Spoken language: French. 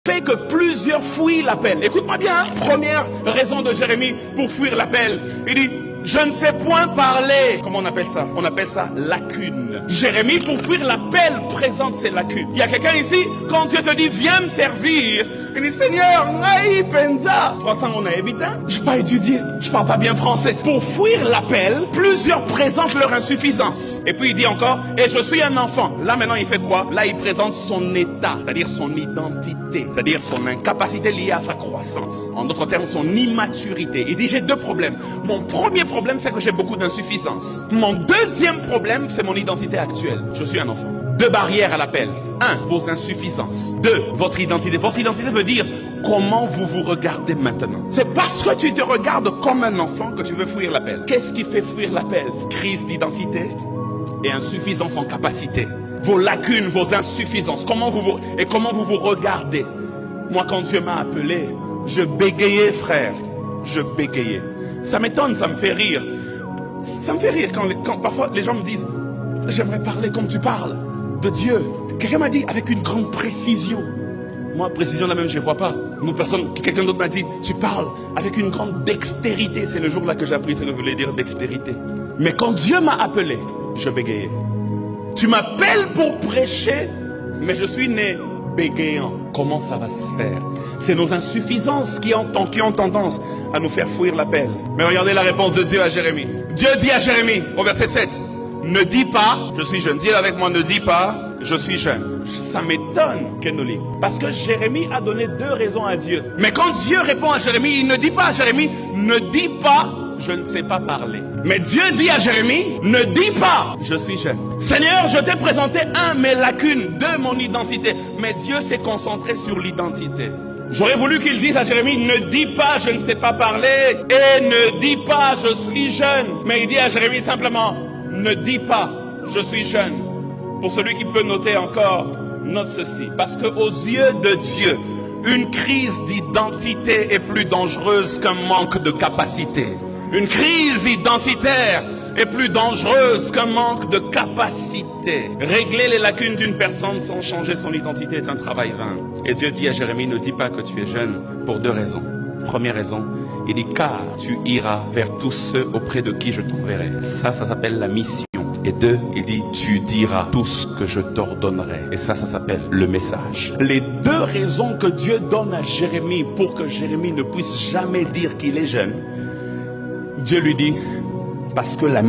fait que plusieurs fuient l'appel. Écoute-moi bien, hein? Première raison de Jérémie pour fuir l'appel. Il dit, je ne sais point parler. Comment on appelle ça? On appelle ça lacune. Jérémie, pour fuir l'appel, présente ses lacunes. Il y a quelqu'un ici, quand Dieu te dit, viens me servir, il dit, Seigneur, naï penza. Français, on a évité. Je n'ai pas étudié. Je parle pas bien français. Pour fuir l'appel, plusieurs présentent leur insuffisance. Et puis il dit encore, et je suis un enfant. Là maintenant, il fait quoi? Là, il présente son état, c'est-à-dire son identité, c'est-à-dire son incapacité liée à sa croissance. En d'autres termes, son immaturité. Il dit, j'ai deux problèmes. Mon premier problème, c'est que j'ai beaucoup d'insuffisance. Mon deuxième problème, c'est mon identité actuelle. Je suis un enfant. Deux barrières à l'appel. Un, vos insuffisances. Deux, votre identité. Votre identité veut dire comment vous vous regardez maintenant. C'est parce que tu te regardes comme un enfant que tu veux fuir l'appel. Qu'est-ce qui fait fuir l'appel? Crise d'identité et insuffisance en capacité. Vos lacunes, vos insuffisances. Comment vous vous regardez. Moi, quand Dieu m'a appelé, je bégayais, frère. Je bégayais. Ça m'étonne, ça me fait rire. Ça me fait rire quand parfois les gens me disent, j'aimerais parler comme tu parles de Dieu. Quelqu'un m'a dit avec une grande précision. Moi, précision la même, je ne vois pas. Quelqu'un d'autre m'a dit, tu parles avec une grande dextérité. C'est le jour-là que j'ai appris ce que voulait dire dextérité. Mais quand Dieu m'a appelé, je bégayais. Tu m'appelles pour prêcher, mais je suis né bégayant. Comment ça va se faire? C'est nos insuffisances qui ont tendance à nous faire fuir l'appel. Mais regardez la réponse de Dieu à Jérémie. Dieu dit à Jérémie, au verset 7, ne dis pas, je suis jeune. Dis avec moi, ne dis pas, je suis jeune. Ça m'étonne, Kenoli. Parce que Jérémie a donné deux raisons à Dieu. Mais quand Dieu répond à Jérémie, il ne dit pas à Jérémie, ne dis pas, je ne sais pas parler. Mais Dieu dit à Jérémie, ne dis pas, je suis jeune. Seigneur, je t'ai présenté mes lacunes, mon identité. Mais Dieu s'est concentré sur l'identité. J'aurais voulu qu'il dise à Jérémie, ne dis pas, je ne sais pas parler. Et ne dis pas, je suis jeune. Mais il dit à Jérémie simplement, ne dis pas, je suis jeune. Pour celui qui peut noter encore, note ceci. Parce qu'aux yeux de Dieu, une crise d'identité est plus dangereuse qu'un manque de capacité. Une crise identitaire est plus dangereuse qu'un manque de capacité. Régler les lacunes d'une personne sans changer son identité est un travail vain. Et Dieu dit à Jérémie, ne dis pas que tu es jeune pour deux raisons. Première raison, il dit, car tu iras vers tous ceux auprès de qui je t'enverrai. Ça s'appelle la mission. Et deux, il dit, tu diras tout ce que je t'ordonnerai. Et ça s'appelle le message. Les deux raisons que Dieu donne à Jérémie pour que Jérémie ne puisse jamais dire qu'il est jeune, Dieu lui dit, parce que la